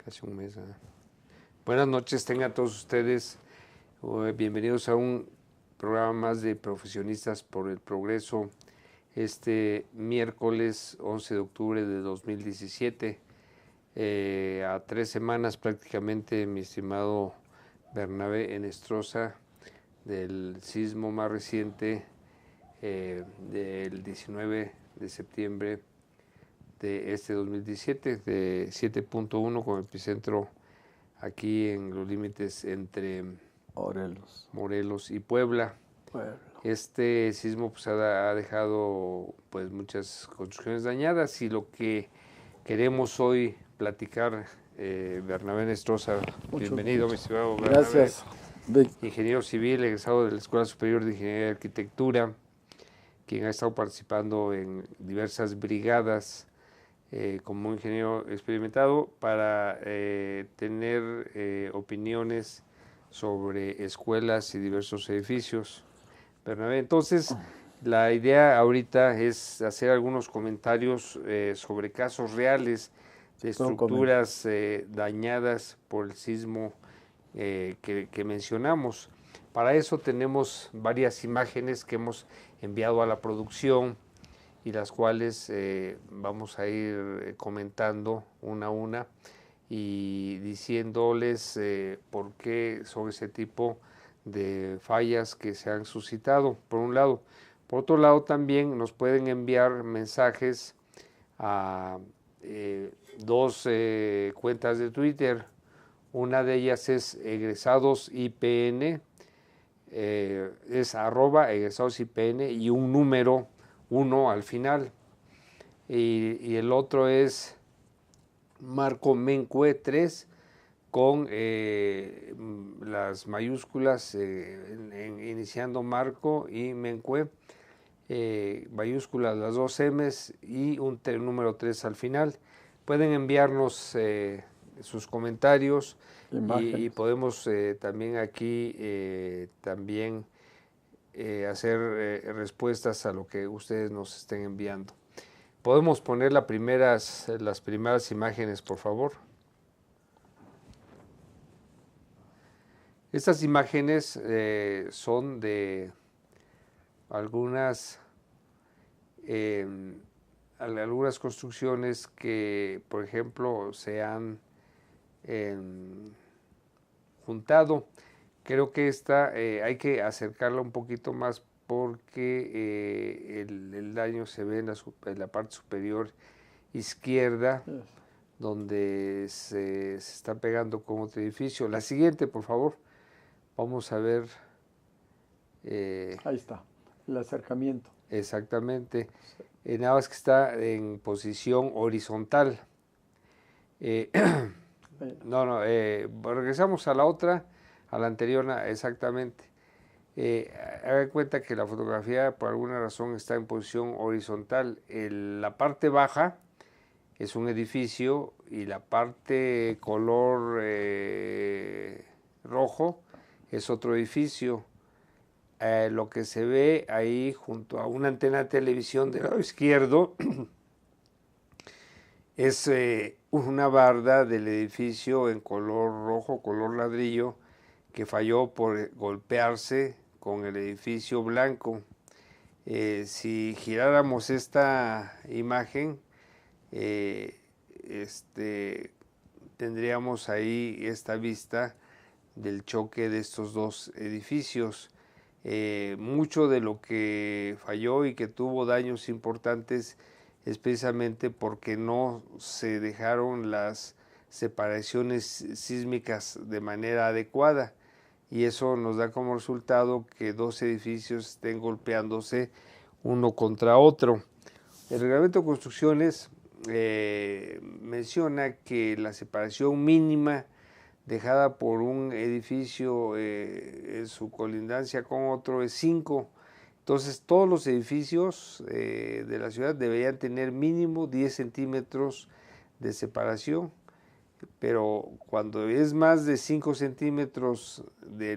Casi un mes. Buenas noches, tengan todos ustedes. Bienvenidos a un programa más de Profesionistas por el Progreso. Este miércoles 11 de octubre de 2017, a 3 semanas prácticamente, mi estimado Bernabé Enestrosa, del sismo más reciente del 19 de septiembre de este 2017, de 7.1, con epicentro aquí en los límites entre Morelos y Puebla. Este sismo pues, ha dejado pues, muchas construcciones dañadas, y lo que queremos hoy platicar, Bernabé Nestroza, bienvenido, mi estimado Bernabé. Gracias, Vic. Ingeniero civil, egresado de la Escuela Superior de Ingeniería y Arquitectura, quien ha estado participando en diversas brigadas como ingeniero experimentado para tener opiniones sobre escuelas y diversos edificios. Bernabé, entonces, la idea ahorita es hacer algunos comentarios sobre casos reales de estructuras dañadas por el sismo que mencionamos. Para eso tenemos varias imágenes que hemos enviado a la producción y las cuales vamos a ir comentando una a una y diciéndoles por qué son ese tipo de fallas que se han suscitado, por un lado. Por otro lado, también nos pueden enviar mensajes a dos cuentas de Twitter. Una de ellas es egresadosIPN, es @egresadosIPN y un número 1 al final. Y el otro es Marco Mencue 3 con las mayúsculas iniciando Marco y Mencue, mayúsculas las dos M's y un número 3 al final. Pueden enviarnos sus comentarios y podemos también aquí también hacer respuestas a lo que ustedes nos estén enviando. ¿Podemos poner las primeras imágenes, por favor? Estas imágenes son de algunas construcciones que, por ejemplo, se han juntado. Creo que esta hay que acercarla un poquito más porque el daño se ve en la parte superior izquierda, donde se está pegando con otro edificio. La siguiente, por favor. Vamos a ver. Ahí está, el acercamiento. Exactamente. Nada más que está en posición horizontal. Regresamos a la otra, a la anterior, exactamente. Hagan cuenta que la fotografía por alguna razón está en posición horizontal. La parte baja es un edificio y la parte color rojo es otro edificio. Lo que se ve ahí junto a una antena de televisión del lado izquierdo es una barda del edificio en color rojo, color ladrillo, que falló por golpearse con el edificio blanco. Si giráramos esta imagen, tendríamos ahí esta vista del choque de estos dos edificios. Mucho de lo que falló y que tuvo daños importantes es precisamente porque no se dejaron las separaciones sísmicas de manera adecuada, y eso nos da como resultado que dos edificios estén golpeándose uno contra otro. El reglamento de construcciones menciona que la separación mínima dejada por un edificio en su colindancia con otro es 5. Entonces, todos los edificios de la ciudad deberían tener mínimo 10 centímetros de separación, pero cuando es más de 5 centímetros de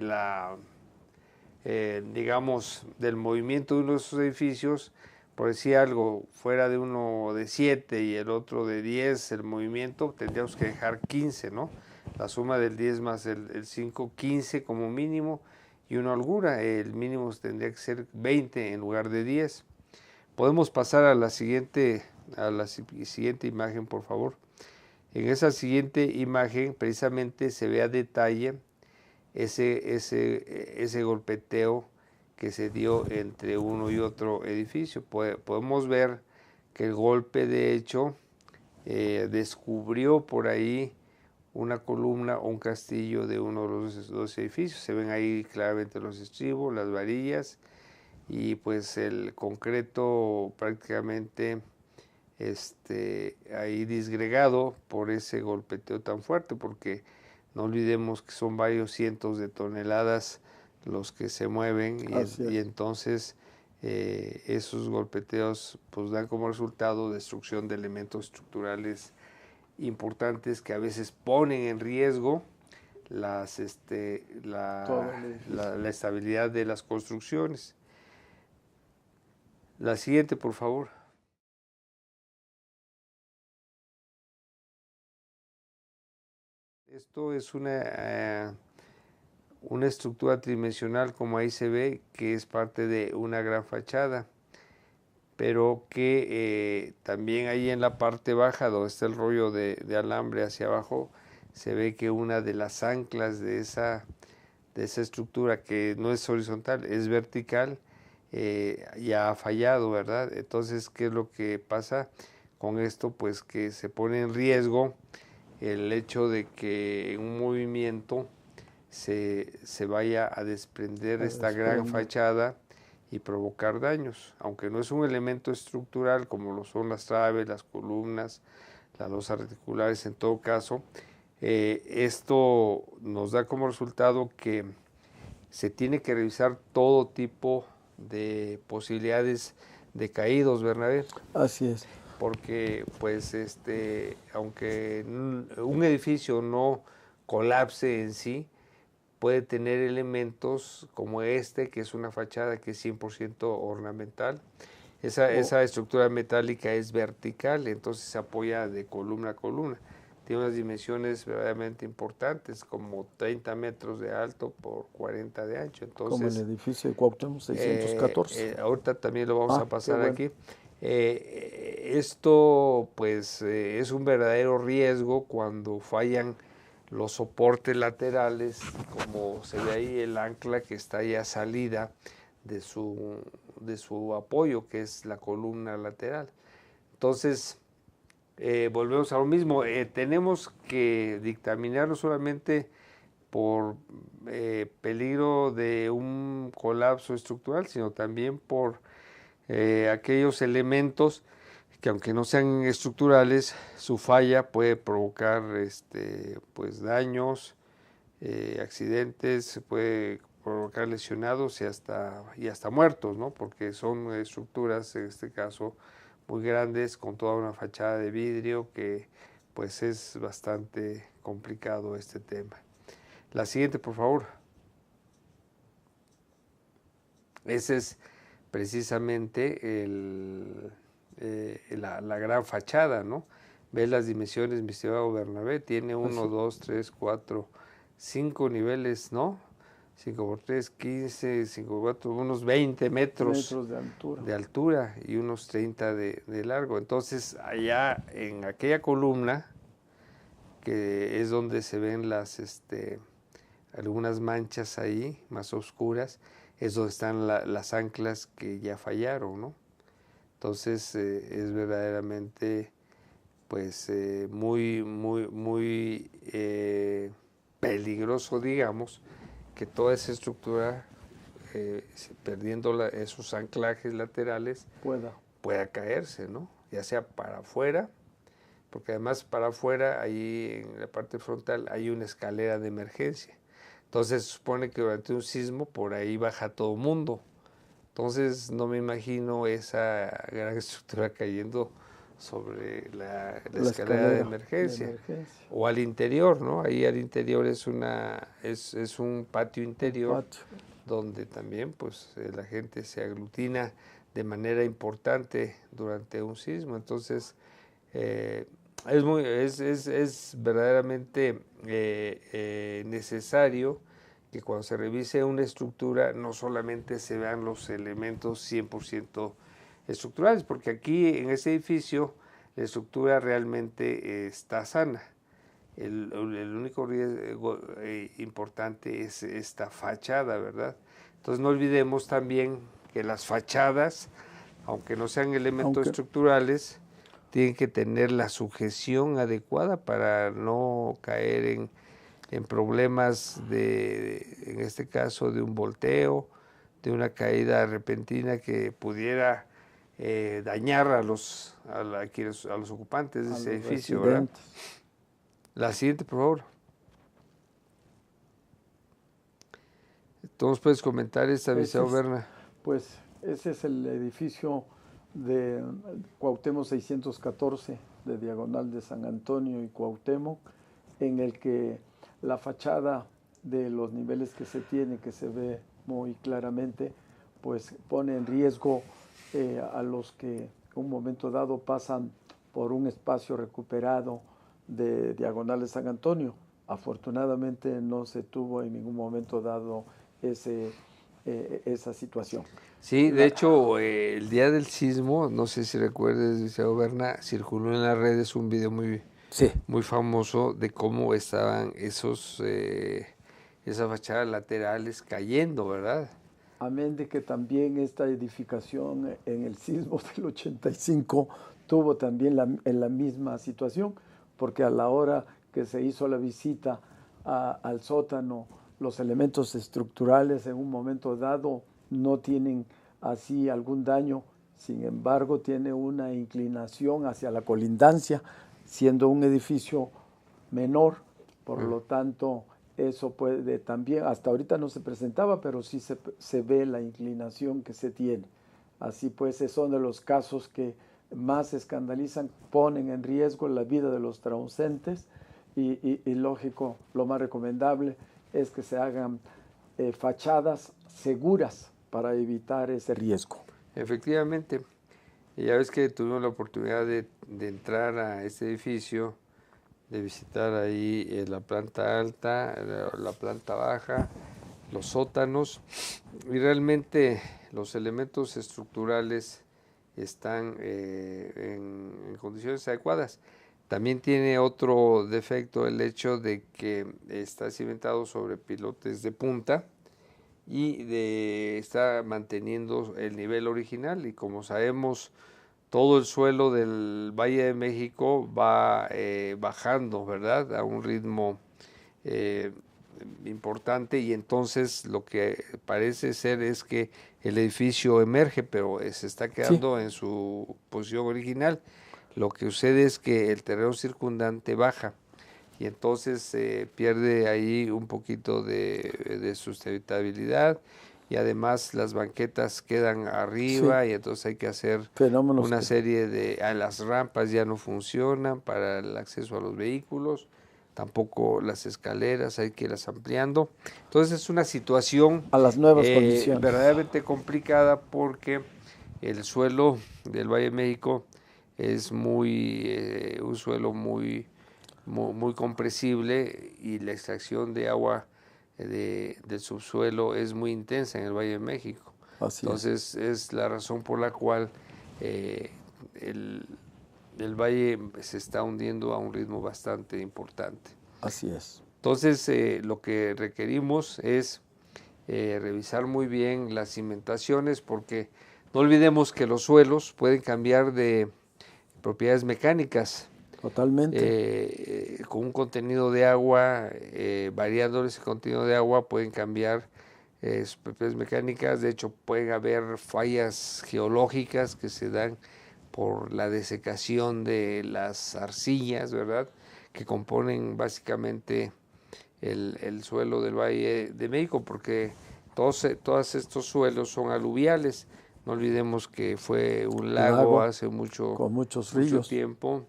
digamos, del movimiento de uno de esos edificios, por decir algo, fuera de uno de 7 y el otro de 10, el movimiento, tendríamos que dejar 15, ¿no? La suma del 10 más el 5, 15 como mínimo, y una holgura, el mínimo tendría que ser 20 en lugar de 10. Podemos pasar a la siguiente imagen, por favor. En esa siguiente imagen precisamente se ve a detalle ese golpeteo que se dio entre uno y otro edificio. Podemos ver que el golpe, de hecho, descubrió por ahí una columna o un castillo de uno de los dos edificios. Se ven ahí claramente los estribos, las varillas, y pues el concreto prácticamente ahí disgregado por ese golpeteo tan fuerte, porque no olvidemos que son varios cientos de toneladas los que se mueven, y entonces esos golpeteos pues dan como resultado destrucción de elementos estructurales importantes que a veces ponen en riesgo la estabilidad de las construcciones. La siguiente, por favor. Esto es una estructura tridimensional, como ahí se ve, que es parte de una gran fachada, pero que también ahí en la parte baja, donde está el rollo de alambre hacia abajo, se ve que una de las anclas de esa estructura, que no es horizontal, es vertical, ya ha fallado, ¿verdad? Entonces, ¿qué es lo que pasa con esto? Pues que se pone en riesgo el hecho de que en un movimiento se vaya a desprender esta gran fachada y provocar daños, aunque no es un elemento estructural como lo son las traves, las columnas, las losas reticulares. En todo caso, esto nos da como resultado que se tiene que revisar todo tipo de posibilidades de caídos, Bernabé. Así es. Porque pues aunque un edificio no colapse en sí, puede tener elementos como que es una fachada que es 100% ornamental. Esa estructura metálica es vertical, entonces se apoya de columna a columna. Tiene unas dimensiones verdaderamente importantes, como 30 metros de alto por 40 de ancho. Entonces, como el edificio de Cuauhtémoc 614. Ahorita también lo vamos a pasar bueno. aquí. Esto pues es un verdadero riesgo cuando fallan los soportes laterales, como se ve ahí el ancla que está ya salida de su apoyo, que es la columna lateral. Entonces, volvemos a lo mismo, tenemos que dictaminar no solamente por peligro de un colapso estructural, sino también por aquellos elementos que, aunque no sean estructurales, su falla puede provocar pues daños, accidentes, puede provocar lesionados y hasta muertos, ¿no? Porque son estructuras, en este caso, muy grandes, con toda una fachada de vidrio, que pues es bastante complicado este tema. La siguiente, por favor. Ese es precisamente la gran fachada, ¿no? Ves las dimensiones, mi estimado Bernabé, tiene 1, 2, 3, 4, 5 niveles, ¿no? 5 por 3, 15, 5 por 4, unos 20 metros de altura y unos 30 de largo. Entonces, allá en aquella columna, que es donde se ven algunas manchas ahí más oscuras, es donde están las anclas que ya fallaron, ¿no? Entonces es verdaderamente pues muy peligroso, digamos, que toda esa estructura, perdiendo esos anclajes laterales, pueda caerse, ¿no? Ya sea para afuera, porque además para afuera, ahí en la parte frontal, hay una escalera de emergencia. Entonces se supone que durante un sismo por ahí baja todo mundo. Entonces no me imagino esa gran estructura cayendo sobre la escalera de emergencia. O al interior, ¿no? Ahí al interior es un patio interior, donde también pues la gente se aglutina de manera importante durante un sismo. Entonces, es verdaderamente necesario que cuando se revise una estructura no solamente se vean los elementos 100% estructurales, porque aquí en ese edificio la estructura realmente está sana. El único riesgo importante es esta fachada, ¿verdad? Entonces no olvidemos también que las fachadas, aunque no sean elementos estructurales, tienen que tener la sujeción adecuada para no caer en problemas en este caso, de un volteo, de una caída repentina que pudiera dañar a los ocupantes de ese edificio, ¿verdad? La siguiente, por favor. ¿Tú nos puedes comentar esta, Visao Berna? Pues ese es el edificio de Cuauhtémoc 614, de Diagonal de San Antonio y Cuauhtémoc, en el que la fachada de los niveles que se tiene, que se ve muy claramente, pues pone en riesgo a los que en un momento dado pasan por un espacio recuperado de Diagonal de San Antonio. Afortunadamente no se tuvo en ningún momento dado esa situación. Sí, de hecho, el día del sismo, no sé si recuerdes, Visao Berna, circuló en las redes un video muy famoso de cómo estaban esas fachadas laterales cayendo, ¿verdad? Amén de que también esta edificación en el sismo del 85 tuvo también en la misma situación, porque a la hora que se hizo la visita al sótano, los elementos estructurales en un momento dado no tienen así algún daño, sin embargo tiene una inclinación hacia la colindancia, siendo un edificio menor, por lo tanto eso puede también, hasta ahorita no se presentaba, pero sí se ve la inclinación que se tiene. Así pues, son de los casos que más escandalizan, ponen en riesgo la vida de los transeúntes y lógico, lo más recomendable es que se hagan fachadas seguras para evitar ese riesgo. Efectivamente, y ya ves que tuvimos la oportunidad de entrar a este edificio, de visitar ahí la planta alta, la planta baja, los sótanos, y realmente los elementos estructurales están en condiciones adecuadas. También tiene otro defecto el hecho de que está cimentado sobre pilotes de punta y está manteniendo el nivel original, y como sabemos, todo el suelo del Valle de México va bajando, ¿verdad?, a un ritmo importante, y entonces lo que parece ser es que el edificio emerge, pero se está quedando en su posición original. Lo que sucede es que el terreno circundante baja, y entonces pierde ahí un poquito de sustentabilidad, y además las banquetas quedan arriba, y entonces hay que hacer una serie las rampas ya no funcionan para el acceso a los vehículos, tampoco las escaleras, hay que irlas ampliando. Entonces es una situación a las nuevas condiciones verdaderamente complicada, porque el suelo del Valle de México es un suelo muy compresible, y la extracción de agua del subsuelo es muy intensa en el Valle de México. Entonces es la razón por la cual el valle se está hundiendo a un ritmo bastante importante. Así es. Entonces lo que requerimos es revisar muy bien las cimentaciones, porque no olvidemos que los suelos pueden cambiar de propiedades mecánicas. Totalmente. Con un contenido de agua, variando ese contenido de agua, pueden cambiar sus propiedades mecánicas. De hecho, pueden haber fallas geológicas que se dan por la desecación de las arcillas, ¿verdad?, que componen básicamente el suelo del Valle de México, porque todos estos suelos son aluviales. No olvidemos que fue un lago hace mucho tiempo,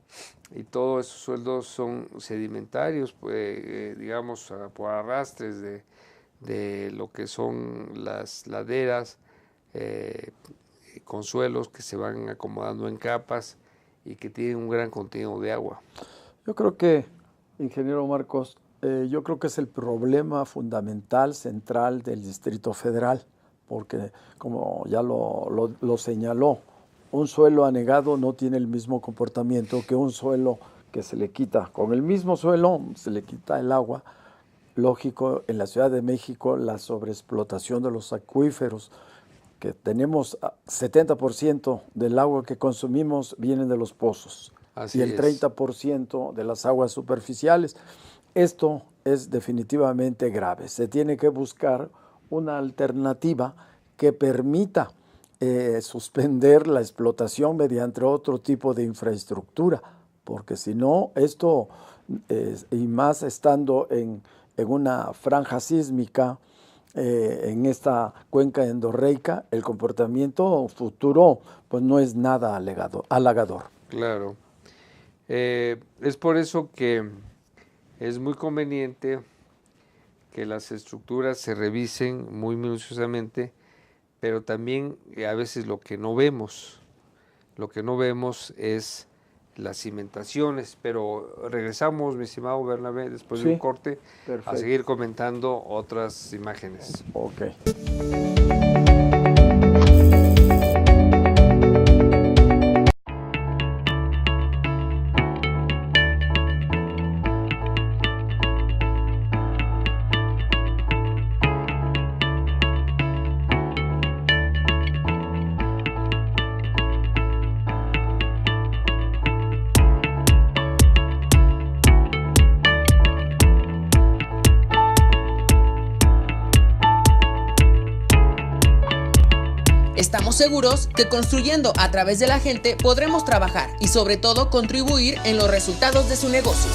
y todos esos suelos son sedimentarios, pues, digamos, por arrastres de lo que son las laderas con suelos que se van acomodando en capas y que tienen un gran contenido de agua. Yo creo que, ingeniero Marcos, yo creo que es el problema fundamental, central del Distrito Federal, porque como ya lo señaló, un suelo anegado no tiene el mismo comportamiento que un suelo que se le quita. Con el mismo suelo se le quita el agua. Lógico, en la Ciudad de México la sobreexplotación de los acuíferos, que tenemos 70% del agua que consumimos viene de los pozos. Así y el 30% de las aguas superficiales. Esto es definitivamente grave. Se tiene que buscar una alternativa que permita suspender la explotación mediante otro tipo de infraestructura, porque si no, esto, y más estando en una franja sísmica, en esta cuenca endorreica, el comportamiento futuro pues no es nada halagador. Claro. Es por eso que es muy conveniente que las estructuras se revisen muy minuciosamente, pero también a veces lo que no vemos es las cimentaciones, pero regresamos, mi estimado Bernabé, después de un corte, perfecto, a seguir comentando otras imágenes. Ok. Estamos seguros que construyendo a través de la gente podremos trabajar y sobre todo contribuir en los resultados de su negocio.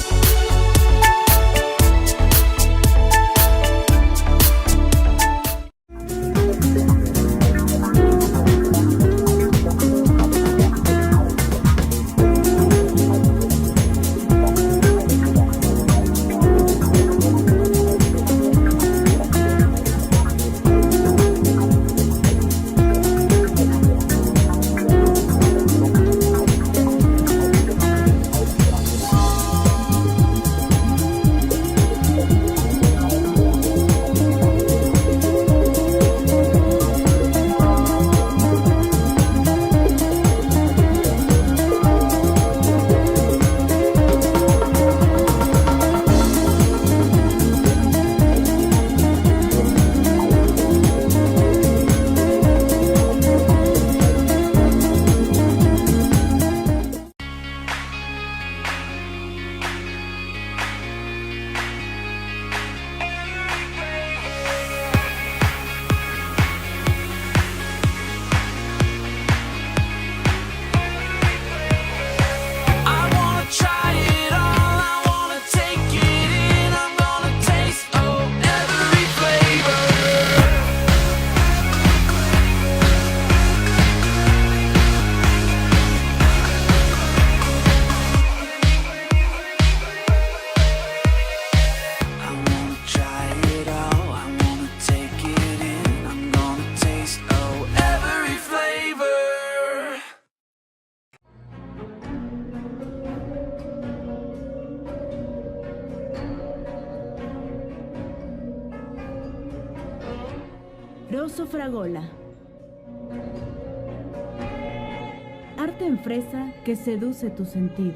Rosso Fragola. Arte en fresa que seduce tus sentidos.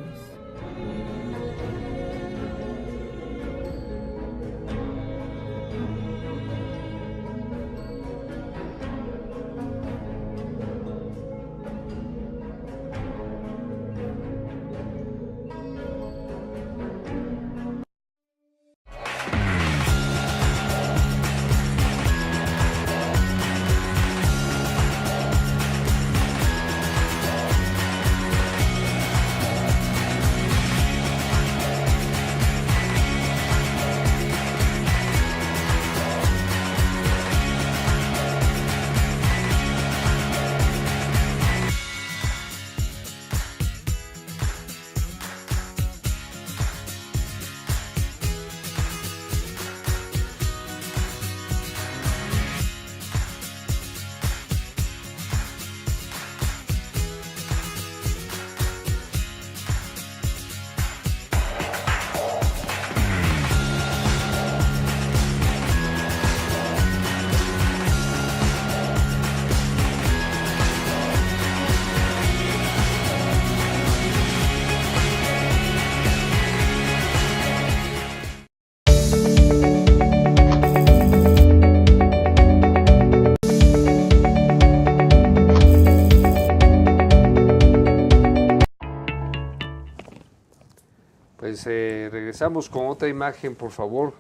pues regresamos con otra imagen, por favor,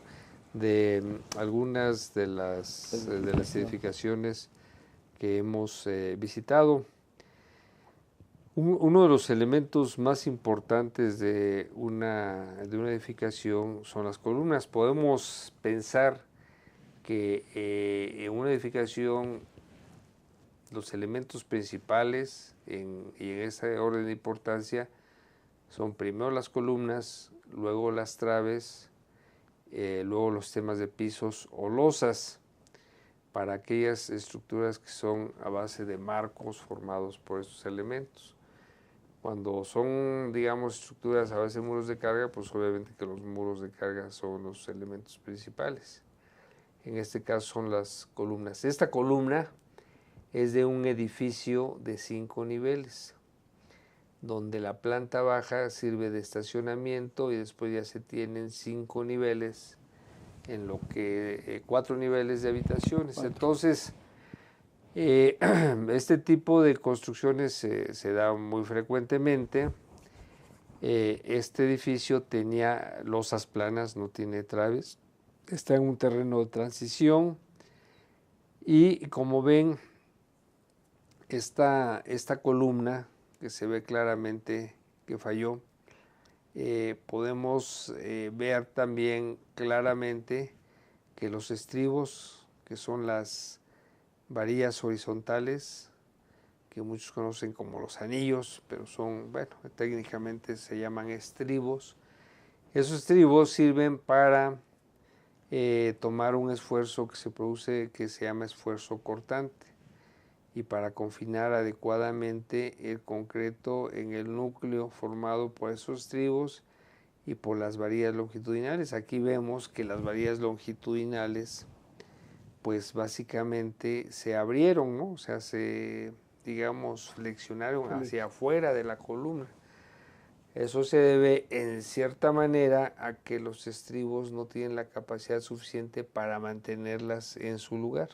de algunas de las edificaciones que hemos visitado. Uno de los elementos más importantes de una edificación son las columnas. Podemos pensar que en una edificación los elementos principales y en ese orden de importancia son primero las columnas, luego las traves, luego los temas de pisos o losas, para aquellas estructuras que son a base de marcos formados por estos elementos. Cuando son, digamos, estructuras a base de muros de carga, pues obviamente que los muros de carga son los elementos principales. En este caso son las columnas. Esta columna es de un edificio de 5 niveles, donde la planta baja sirve de estacionamiento y después ya se tienen 5 niveles, en lo que 4 niveles de habitaciones. Entonces, este tipo de construcciones se da muy frecuentemente. Este edificio tenía losas planas, no tiene traves, está en un terreno de transición y como ven, esta columna que se ve claramente que falló, podemos ver también claramente que los estribos, que son las varillas horizontales, que muchos conocen como los anillos, pero son, bueno, técnicamente se llaman estribos. Esos estribos sirven para tomar un esfuerzo que se produce, que se llama esfuerzo cortante, y para confinar adecuadamente el concreto en el núcleo formado por esos estribos y por las varillas longitudinales. Aquí vemos que las varillas longitudinales pues básicamente se abrieron, ¿no? O sea, se, digamos, flexionaron hacia afuera de la columna. Eso se debe en cierta manera a que los estribos no tienen la capacidad suficiente para mantenerlas en su lugar.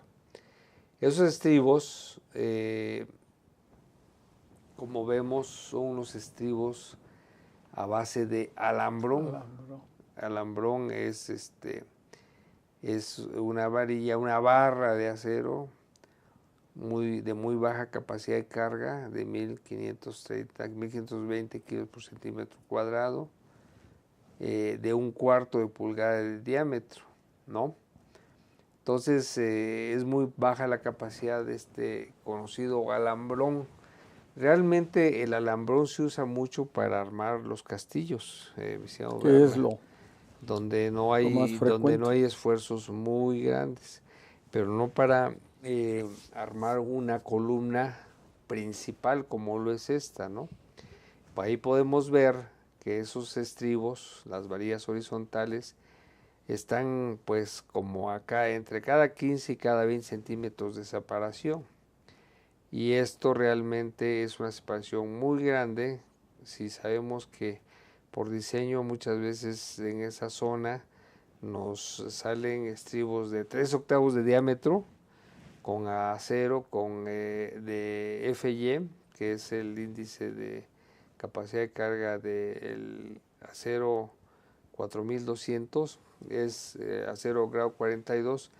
Esos estribos, como vemos, son unos estribos a base de alambrón. Alambrón es una varilla, una barra de acero de muy baja capacidad de carga, de 1520 kilos por centímetro cuadrado, de 1/4 de pulgada de diámetro, ¿no? Entonces es muy baja la capacidad de este conocido alambrón. Realmente el alambrón se usa mucho para armar los castillos, ¿Qué es lo donde no más frecuente? hay esfuerzos muy grandes, pero no para armar una columna principal como lo es esta, ¿no? Ahí podemos ver que esos estribos, las varillas horizontales, están pues como acá entre cada 15 y cada 20 centímetros de separación, y esto realmente es una separación muy grande si sabemos que por diseño muchas veces en esa zona nos salen estribos de 3/8 de diámetro con acero de FY, que es el índice de capacidad de carga del acero 4200, es acero grado 42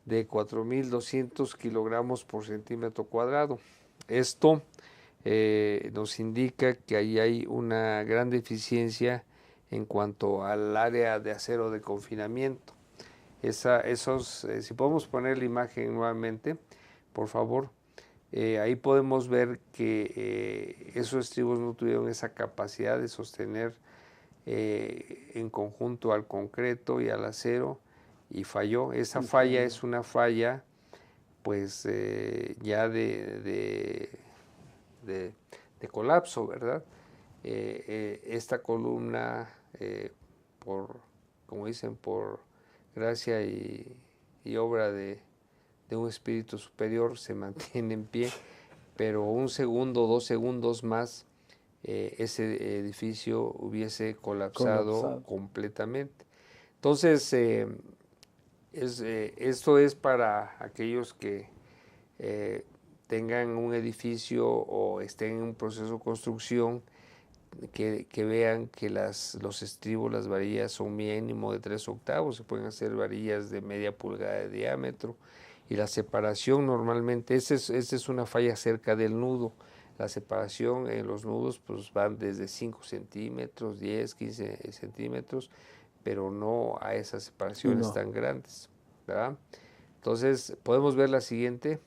de 4200 kilogramos por centímetro cuadrado. Esto nos indica que ahí hay una gran deficiencia en cuanto al área de acero de confinamiento. Si podemos poner la imagen nuevamente, por favor, ahí podemos ver que esos estribos no tuvieron esa capacidad de sostener en conjunto al concreto y al acero, y falló. Esa falla es una falla pues ya de colapso, ¿verdad? Esta columna, como dicen, por gracia y obra de un espíritu superior, se mantiene en pie, pero 1 segundo, 2 segundos más, ese edificio hubiese colapsado completamente. Entonces, esto es para aquellos que tengan un edificio o estén en un proceso de construcción, que vean que los estribos, las varillas son mínimo de 3 octavos, se pueden hacer varillas de media pulgada de diámetro, y la separación normalmente, esa es una falla cerca del nudo. La separación en los nudos pues van desde 5 centímetros, 10, 15 centímetros, pero no a esas separaciones tan grandes, ¿verdad? Entonces podemos ver la siguiente.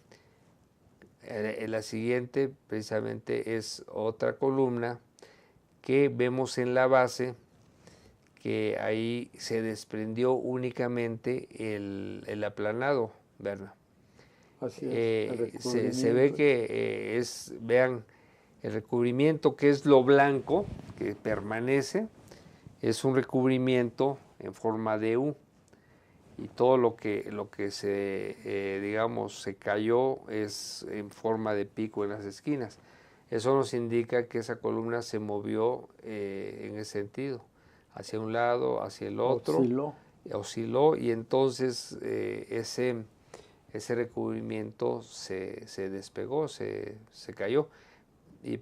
La siguiente precisamente es otra columna que vemos en la base, que ahí se desprendió únicamente el aplanado, ¿verdad? Así es, se ve que vean, el recubrimiento, que es lo blanco que permanece, es un recubrimiento en forma de U, y todo lo que digamos, se cayó es en forma de pico en las esquinas. Eso nos indica que esa columna se movió en ese sentido, hacia un lado, hacia el otro, osciló, y entonces ese recubrimiento se despegó, se cayó.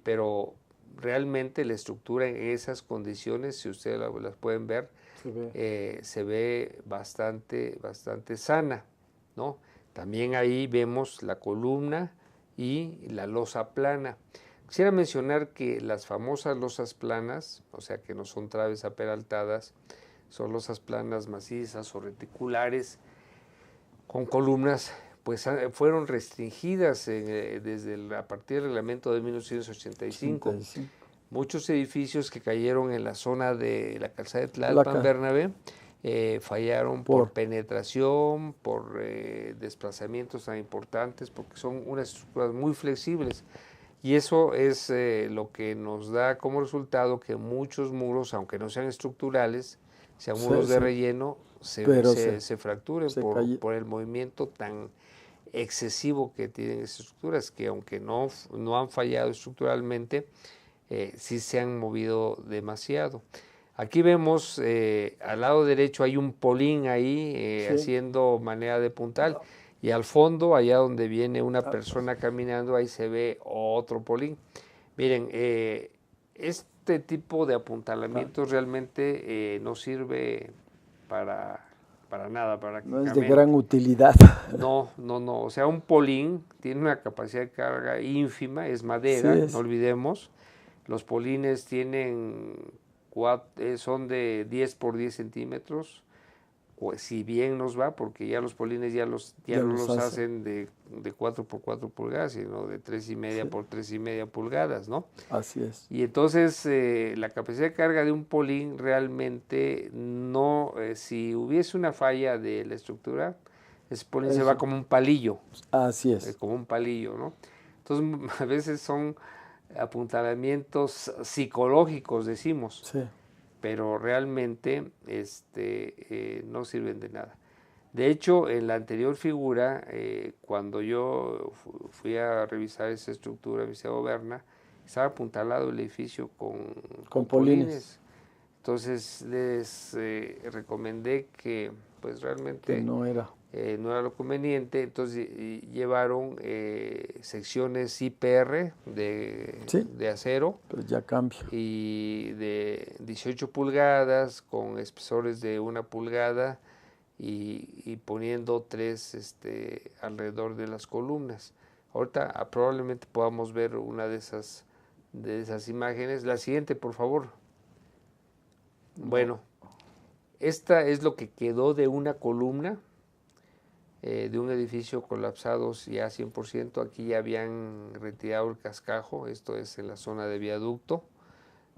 Pero realmente la estructura en esas condiciones, si ustedes las pueden ver, se ve bastante sana, ¿no? También ahí vemos la columna y la losa plana. Quisiera mencionar que las famosas losas planas, o sea que no son traves aperaltadas, son losas planas macizas o reticulares con columnas, pues fueron restringidas a partir del reglamento de 1985. Muchos edificios que cayeron en la zona de la calzada de Tlalpan, Bernabé, fallaron por penetración, por desplazamientos tan importantes, porque son unas estructuras muy flexibles. Y eso es lo que nos da como resultado que muchos muros, aunque no sean estructurales, sean muros de relleno, se fracturen por el movimiento tan excesivo que tienen esas estructuras, que aunque no han fallado estructuralmente, sí se han movido demasiado. Aquí vemos, al lado derecho hay un polín ahí haciendo manera de puntal, y al fondo, allá donde viene una persona caminando, ahí se ve otro polín. Miren, este tipo de apuntalamientos realmente no sirve para nada, prácticamente. No es de gran utilidad. No, o sea, un polín tiene una capacidad de carga ínfima, es madera, no olvidemos. Los polines son de 10 por 10 centímetros, pues si bien nos va, porque ya los polines ya no los hacen de 4 por 4 pulgadas, sino de 3,5 por 3,5 pulgadas, ¿no? Así es. Y entonces la capacidad de carga de un polín realmente no, si hubiese una falla de la estructura, ese polín se va como un palillo. Así es. Como un palillo, ¿no? Entonces a veces son apuntalamientos psicológicos, decimos. Sí. Pero realmente no sirven de nada. De hecho, en la anterior figura, cuando yo fui a revisar esa estructura, Liceo Berna, estaba apuntalado el edificio con polines. Entonces les recomendé que pues realmente que no era lo conveniente. Entonces llevaron secciones IPR de acero, pero ya cambia, y de 18 pulgadas con espesores de 1 pulgada, y poniendo 3 alrededor de las columnas. Ahorita probablemente podamos ver una de esas imágenes. La siguiente, por favor. Bueno, esta es lo que quedó de una columna de un edificio colapsado ya 100%. Aquí ya habían retirado el cascajo. Esto es en la zona de Viaducto,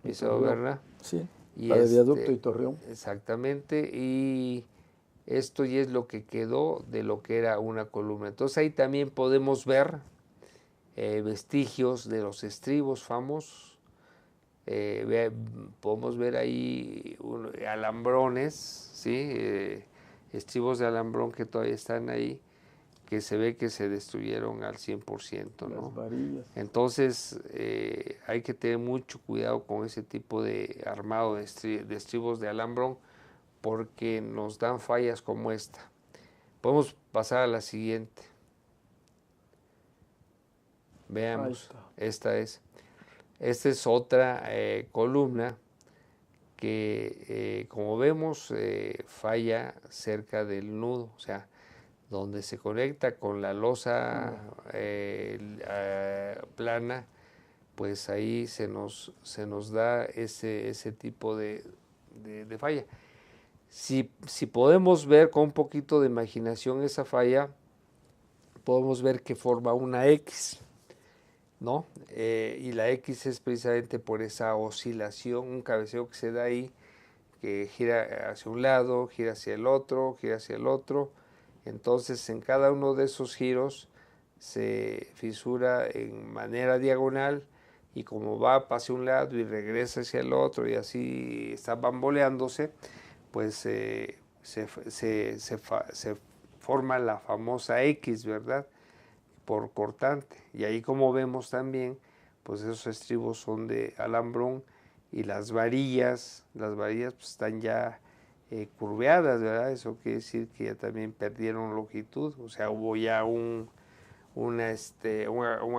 Liceo Berna. Sí, la de Viaducto y Torreón. Exactamente, y esto ya es lo que quedó de lo que era una columna. Entonces ahí también podemos ver vestigios de los estribos famosos. Podemos ver ahí alambrones, ¿sí? Estribos de alambrón que todavía están ahí, que se ve que se destruyeron al 100%, ¿no? Las varillas. Entonces hay que tener mucho cuidado con ese tipo de armado de estribos de alambrón, porque nos dan fallas como esta. Podemos pasar a la siguiente. Veamos, esta es. esta es otra columna que, como vemos, falla cerca del nudo, o sea, donde se conecta con la losa plana, pues ahí se nos da ese tipo de falla. Si podemos ver con un poquito de imaginación esa falla, podemos ver que forma una X, ¿no? Y la X es precisamente por esa oscilación, un cabeceo que se da ahí, que gira hacia un lado, gira hacia el otro, gira hacia el otro. Entonces, en cada uno de esos giros se fisura en manera diagonal, y como va hacia un lado y regresa hacia el otro y así está bamboleándose, pues se forma la famosa X, ¿verdad?, por cortante. Y ahí, como vemos también, pues esos estribos son de alambrón, y las varillas pues están ya curveadas, ¿verdad? Eso quiere decir que ya también perdieron longitud, o sea, hubo ya un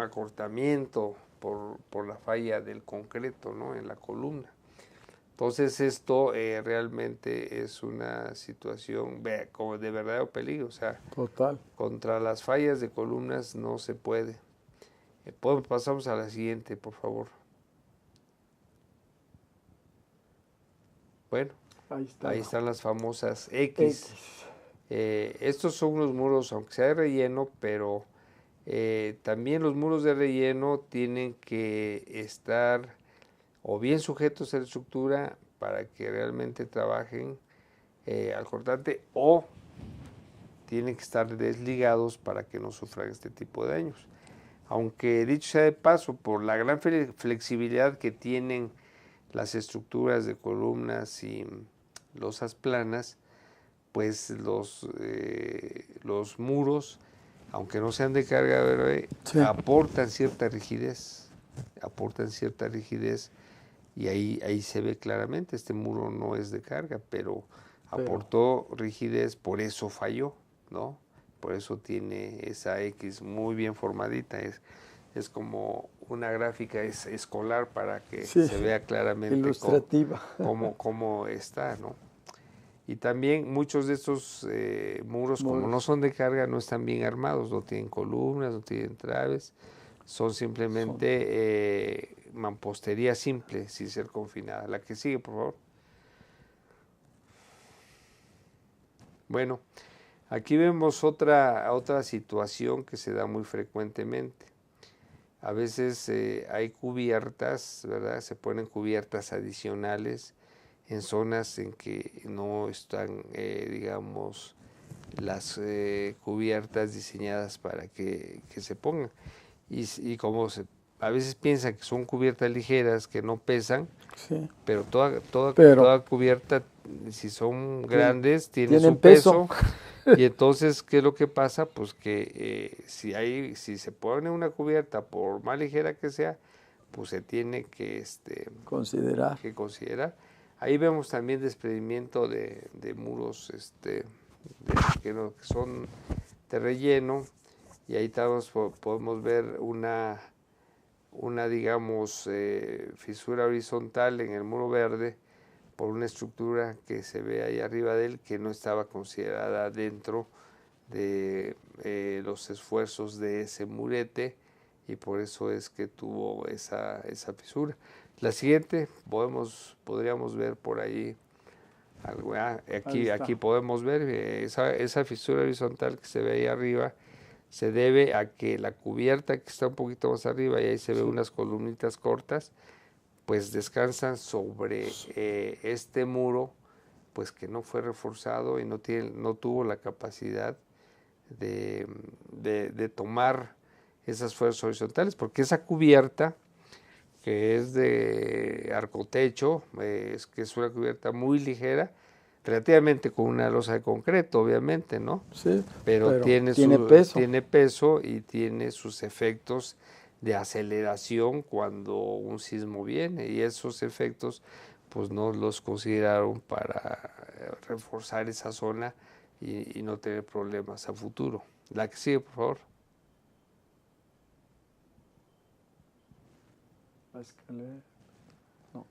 acortamiento por la falla del concreto, ¿no?, en la columna. Entonces esto realmente es una situación como de verdadero peligro, o sea, total. Contra las fallas de columnas no se puede. Pasamos a la siguiente, por favor. Bueno, ahí están las famosas X. Estos son unos muros, aunque sea de relleno, pero también los muros de relleno tienen que estar o bien sujetos a la estructura para que realmente trabajen al cortante, o tienen que estar desligados para que no sufran este tipo de daños. Aunque, dicho sea de paso, por la gran flexibilidad que tienen las estructuras de columnas y losas planas, pues los muros, aunque no sean de carga, sí, aportan cierta rigidez, y ahí se ve claramente. Este muro no es de carga, pero aportó rigidez, por eso falló, ¿no? Por eso tiene esa X muy bien formadita. Es como una gráfica escolar para que se vea claramente ilustrativa cómo está, ¿no? Y también muchos de estos muros, como no son de carga, no están bien armados, no tienen columnas, no tienen traves, son simplemente mampostería simple, sin ser confinada. La que sigue, por favor. Bueno, aquí vemos otra situación que se da muy frecuentemente. A veces hay cubiertas, ¿verdad? Se ponen cubiertas adicionales en zonas en que no están, digamos, las cubiertas diseñadas para que se pongan. Y como a veces piensan que son cubiertas ligeras, que no pesan, sí, pero toda cubierta, si son grandes, tienen su peso. Y entonces, ¿qué es lo que pasa? Pues que si se pone una cubierta, por más ligera que sea, pues se tiene que considerar. Ahí vemos también desprendimiento de muros que son de relleno, y ahí podemos ver una digamos, fisura horizontal en el muro verde por una estructura que se ve ahí arriba de él, que no estaba considerada dentro de los esfuerzos de ese murete, y por eso es que tuvo esa fisura. La siguiente podríamos ver por ahí algo. Aquí podemos ver esa fisura horizontal que se ve ahí arriba. Se debe a que la cubierta, que está un poquito más arriba, y ahí se ve unas columnitas cortas, pues descansan sobre este muro, pues que no fue reforzado y no tuvo la capacidad de tomar esas fuerzas horizontales, porque esa cubierta, que es de arcotecho, que es una cubierta muy ligera, relativamente con una losa de concreto, obviamente, ¿no? Sí, pero tiene peso y tiene sus efectos de aceleración cuando un sismo viene, y esos efectos pues no los consideraron para reforzar esa zona y no tener problemas a futuro. La que sigue, por favor. No.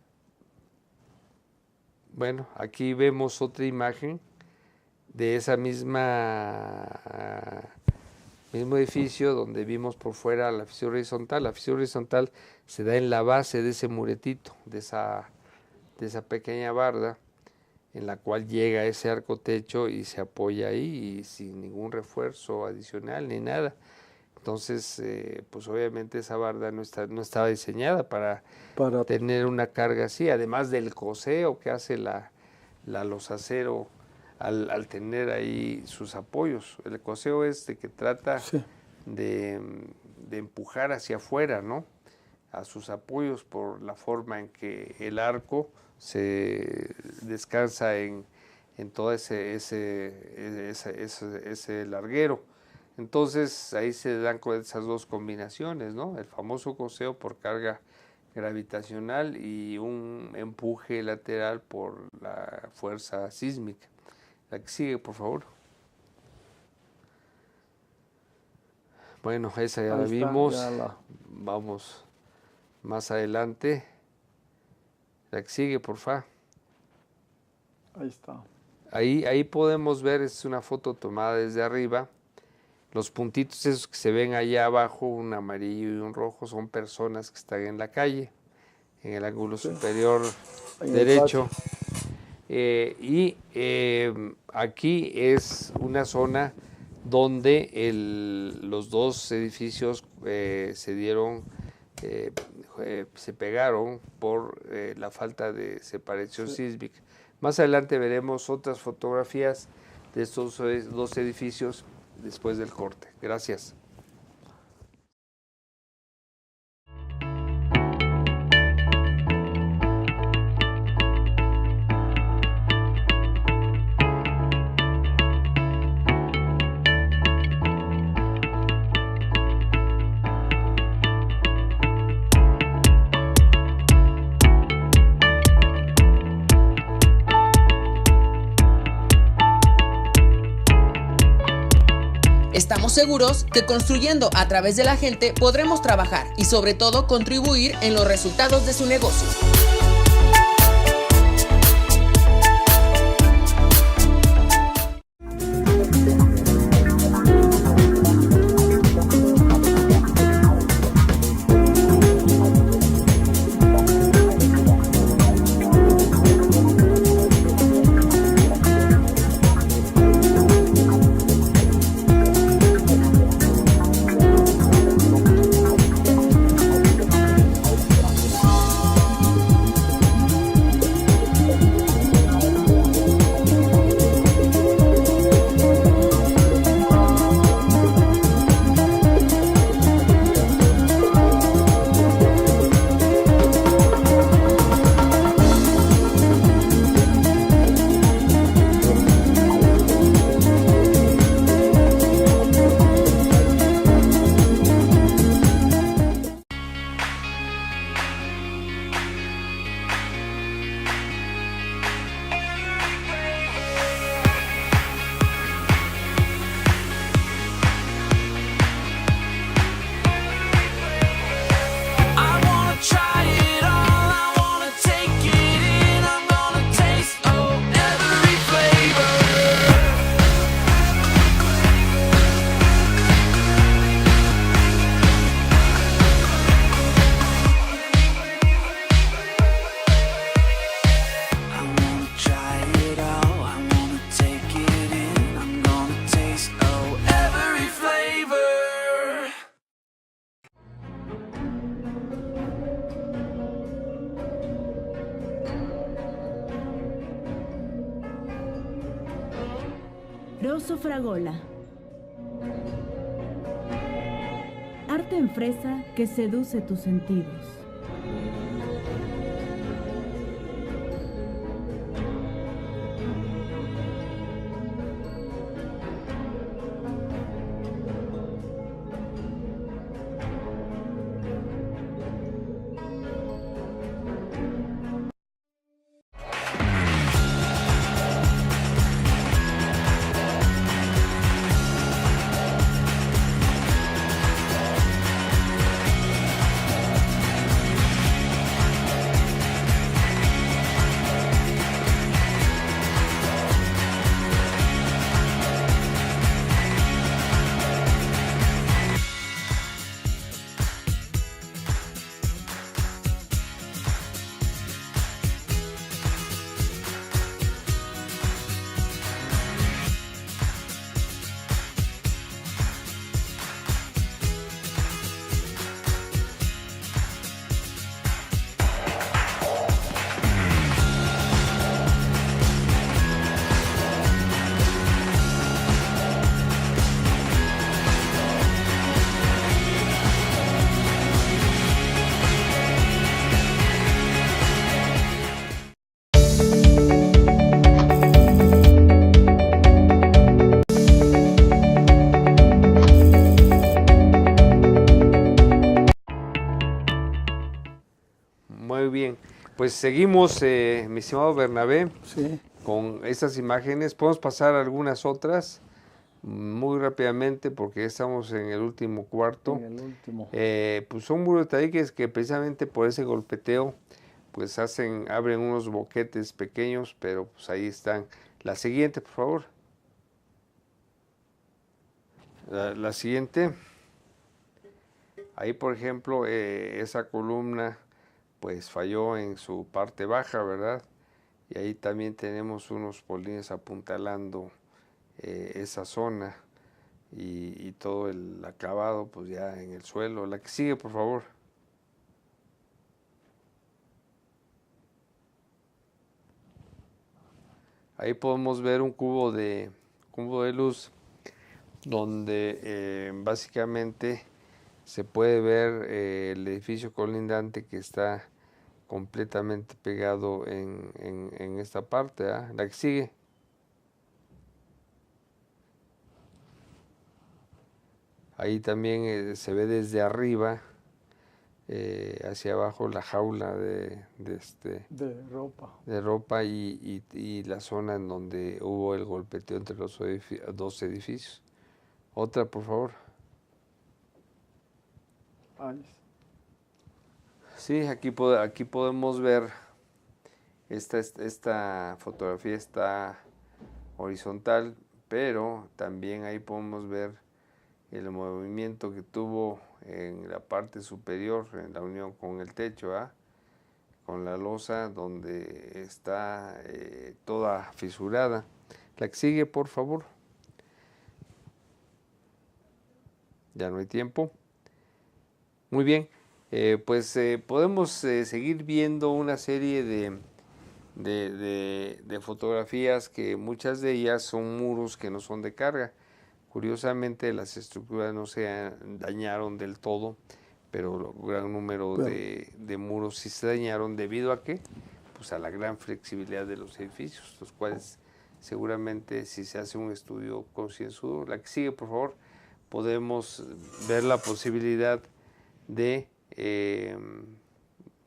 Bueno, aquí vemos otra imagen de esa mismo edificio donde vimos por fuera la fisura horizontal. La fisura horizontal se da en la base de ese muretito, de esa pequeña barda, en la cual llega ese arco techo y se apoya ahí y sin ningún refuerzo adicional ni nada. Entonces, pues obviamente esa barda no estaba diseñada para tener una carga así, además del coseo que hace la losacero al tener ahí sus apoyos. El coseo es de que trata de empujar hacia afuera, ¿no?, a sus apoyos por la forma en que el arco se descansa en todo ese larguero. Entonces ahí se dan con esas dos combinaciones, ¿no? El famoso coseo por carga gravitacional y un empuje lateral por la fuerza sísmica. La que sigue, por favor. Bueno, esa ya la vimos. Vamos más adelante. La que sigue, por favor. Ahí está. Ahí podemos ver, es una foto tomada desde arriba. Los puntitos esos que se ven allá abajo, un amarillo y un rojo, son personas que están en la calle, en el ángulo superior derecho. Aquí es una zona donde los dos edificios se pegaron por la falta de separación sísmica. Más adelante veremos otras fotografías de estos dos edificios después del corte. Gracias. Estamos seguros que construyendo a través de la gente podremos trabajar y sobre todo contribuir en los resultados de su negocio. Rosso Fragola. Arte en fresa que seduce tus sentidos. Pues seguimos, mi estimado Bernabé, Sí. con estas imágenes. Podemos pasar a algunas otras muy rápidamente porque estamos en el último cuarto. En el último. Pues son muros de tabiques que precisamente por ese golpeteo pues abren unos boquetes pequeños, pero pues ahí están. La siguiente, por favor. La siguiente. Ahí, por ejemplo, esa columna pues falló en su parte baja, ¿verdad? Y ahí también tenemos unos polines apuntalando esa zona y todo el acabado pues ya en el suelo. La que sigue, por favor. Ahí podemos ver un cubo de luz donde básicamente se puede ver el edificio colindante que está completamente pegado en esta parte. La que sigue. Ahí también se ve desde arriba hacia abajo la jaula de ropa y la zona en donde hubo el golpeteo entre los dos edificios. Otra, por favor. Sí, aquí podemos ver, esta fotografía está horizontal, pero también ahí podemos ver el movimiento que tuvo en la parte superior, en la unión con el techo, con la losa donde está toda fisurada. La que sigue, por favor. Ya no hay tiempo. Muy bien, pues podemos seguir viendo una serie de fotografías que muchas de ellas son muros que no son de carga. Curiosamente las estructuras no se dañaron del todo, pero un gran número de muros sí se dañaron debido a ¿qué? Pues a la gran flexibilidad de los edificios, los cuales seguramente si se hace un estudio concienzudo. La que sigue, por favor, podemos ver la posibilidad de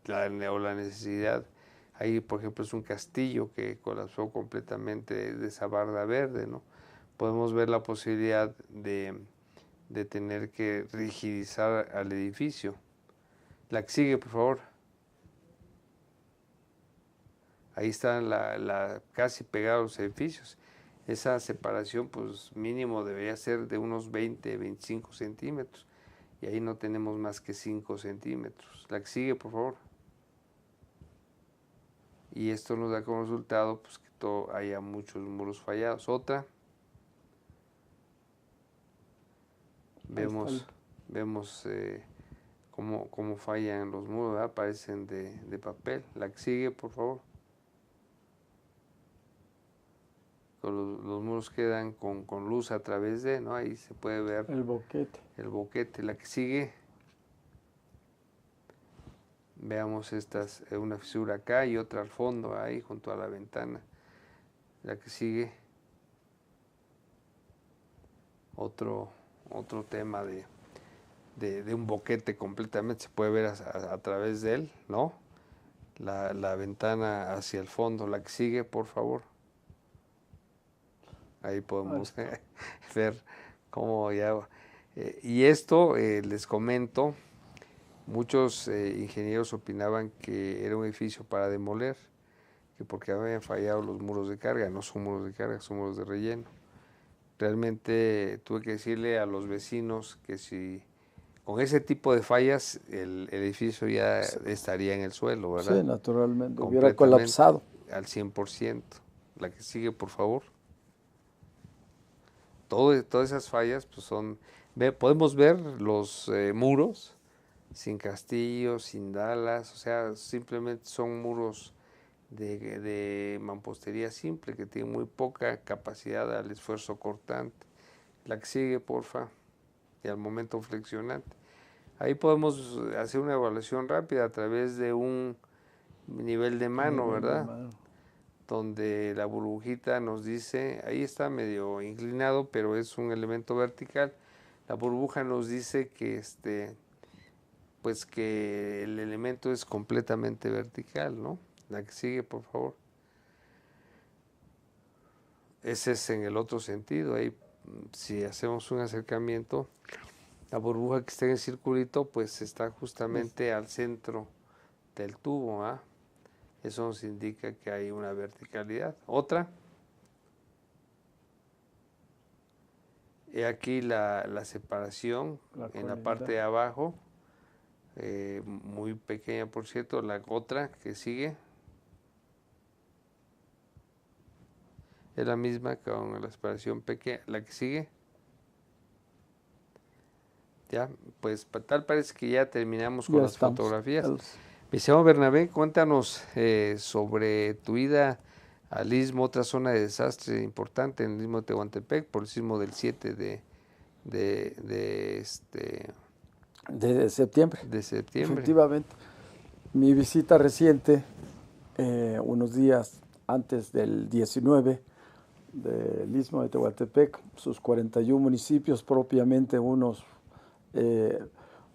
la necesidad. Ahí, por ejemplo, es un castillo que colapsó completamente de esa barda verde, ¿no? Podemos ver la posibilidad de tener que rigidizar al edificio. La que sigue, por favor. Ahí están casi pegados los edificios. Esa separación, pues mínimo debería ser de unos 20, 25 centímetros. Y ahí no tenemos más que 5 centímetros. La que sigue, por favor. Y esto nos da como resultado pues, que haya muchos muros fallados. Otra. Vemos cómo fallan los muros, ¿verdad? Parecen de papel. La que sigue, por favor. Los muros quedan con luz a través de, ¿no? Ahí se puede ver el boquete. La que sigue. Veamos una fisura acá y otra al fondo, ahí junto a la ventana. La que sigue. Otro tema de un boquete completamente, se puede ver a través de él, ¿no? La ventana hacia el fondo. La que sigue, por favor. Ahí podemos ver cómo ya... y esto, les comento, muchos ingenieros opinaban que era un edificio para demoler, que porque habían fallado los muros de carga. No son muros de carga, son muros de relleno. Realmente tuve que decirle a los vecinos que si con ese tipo de fallas el edificio ya estaría en el suelo, ¿verdad? Sí, naturalmente, hubiera colapsado. Al 100%. La que sigue, por favor. Todas esas fallas pues podemos ver los muros sin castillos, sin dalas, o sea, simplemente son muros de mampostería simple que tienen muy poca capacidad al esfuerzo cortante. La que sigue, porfa, y al momento flexionante. Ahí podemos hacer una evaluación rápida a través de un nivel de mano, ¿verdad? Donde la burbujita nos dice, ahí está medio inclinado, pero es un elemento vertical. La burbuja nos dice que pues que el elemento es completamente vertical, ¿no? La que sigue, por favor. Ese es en el otro sentido. Ahí, si hacemos un acercamiento, la burbuja que está en el circulito, pues está justamente al centro del tubo, ¿ah? Eso nos indica que hay una verticalidad. Otra. He aquí la separación en la parte de abajo, muy pequeña, por cierto. La otra que sigue es la misma con la separación pequeña. La que sigue, ya, pues tal parece que ya terminamos con las fotografías. Mi estimado Bernabé, cuéntanos sobre tu ida al Istmo, otra zona de desastre importante en el Istmo de Tehuantepec, por el sismo del 7 de septiembre. De septiembre. Efectivamente. Mi visita reciente, unos días antes del 19 del Istmo de Tehuantepec, sus 41 municipios, propiamente unos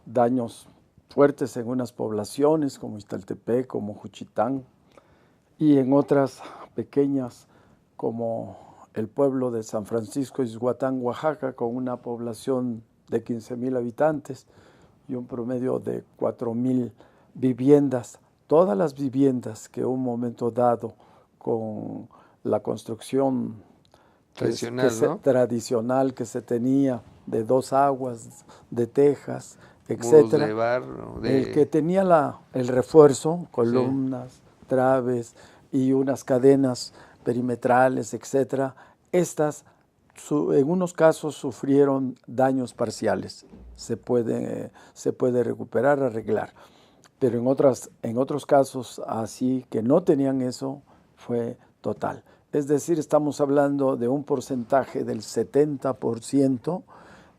daños fuertes en unas poblaciones como Ixtaltepec, como Juchitán, y en otras pequeñas como el pueblo de San Francisco Ixhuatán, Oaxaca, con una población de 15,000 habitantes y un promedio de 4,000 viviendas. Todas las viviendas que en un momento dado, con la construcción tradicional que se tenía, de 2 aguas, de tejas, etcétera, de barro, el que tenía el refuerzo, columnas, traves y unas cadenas perimetrales, etcétera, estas en unos casos sufrieron daños parciales, se puede recuperar, arreglar, pero en otros casos así que no tenían eso, fue total. Es decir, estamos hablando de un porcentaje del 70%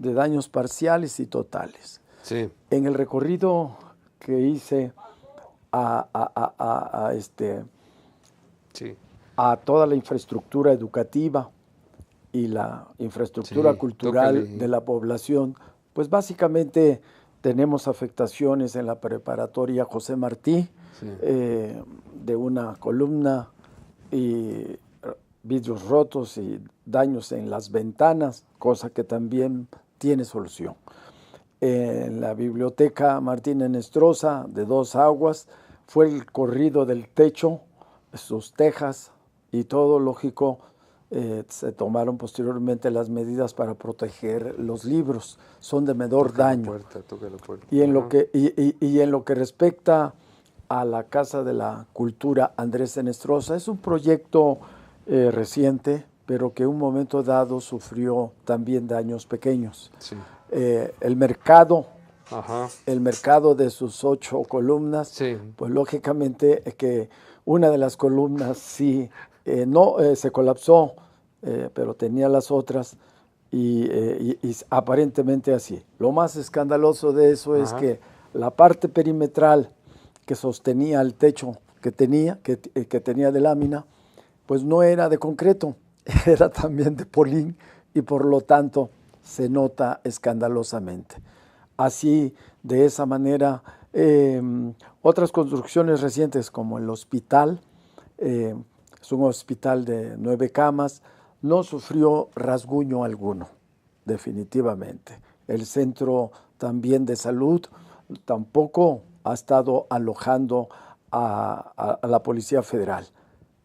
de daños parciales y totales. Sí. En el recorrido que hice a toda la infraestructura educativa y la infraestructura cultural de la población, pues básicamente tenemos afectaciones en la preparatoria José Martí, de una columna y vidrios rotos y daños en las ventanas, cosa que también tiene solución. En la biblioteca Martín Enestrosa, de 2 aguas, fue el corrido del techo, sus tejas y todo, lógico. Se tomaron posteriormente las medidas para proteger los libros, son de menor daño. Toca la puerta. Y en lo que respecta a la Casa de la Cultura Andrés Enestrosa, es un proyecto reciente, pero que en un momento dado sufrió también daños pequeños. Sí. El mercado de sus 8 columnas, pues lógicamente que una de las columnas se colapsó, pero tenía las otras y aparentemente así. Lo más escandaloso de eso es que la parte perimetral que sostenía el techo que tenía de lámina, pues no era de concreto, era también de polín y por lo tanto se nota escandalosamente. Así, de esa manera, otras construcciones recientes como el hospital, es un hospital de 9 camas, no sufrió rasguño alguno, definitivamente. El centro también de salud tampoco ha estado alojando a la Policía Federal.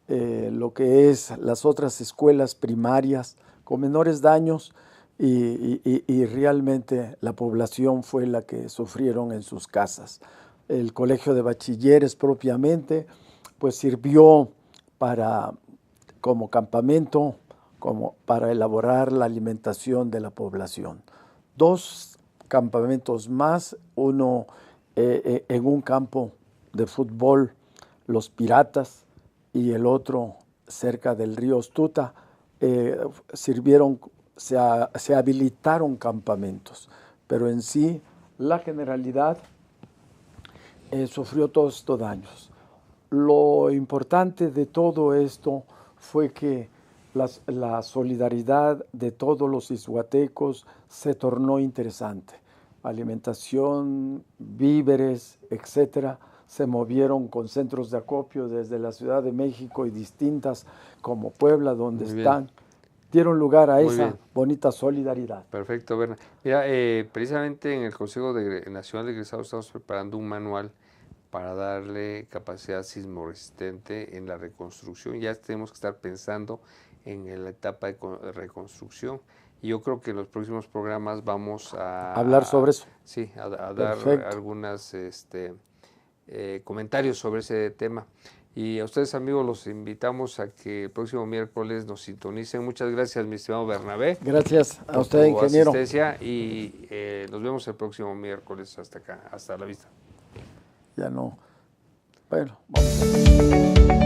Lo que es las otras escuelas primarias con menores daños y realmente la población fue la que sufrieron en sus casas. El colegio de bachilleres propiamente pues sirvió como campamento, como para elaborar la alimentación de la población. 2 campamentos más, uno en un campo de fútbol, Los Piratas, y el otro cerca del río Ostuta, se habilitaron campamentos, pero en sí la generalidad sufrió todos estos daños. Lo importante de todo esto fue que la solidaridad de todos los ixhuatecos se tornó interesante. alimentación, víveres, etcétera. Se movieron con centros de acopio desde la Ciudad de México y distintas como Puebla, donde Muy están. Dieron lugar a Muy esa bien. bonita solidaridad. Perfecto, Berna. Mira, precisamente en el Consejo Nacional de Egresados estamos preparando un manual para darle capacidad sismoresistente en la reconstrucción. Ya tenemos que estar pensando en la etapa de reconstrucción. Y yo creo que en los próximos programas vamos a Hablar sobre eso. Sí, a dar Perfecto. algunos comentarios sobre ese tema. Y a ustedes, amigos, los invitamos a que el próximo miércoles nos sintonicen. Muchas gracias, mi estimado Bernabé. Gracias a por usted, tu ingeniero. asistencia, y nos vemos el próximo miércoles. Hasta acá, hasta la vista. Ya no. Bueno, vamos a ver.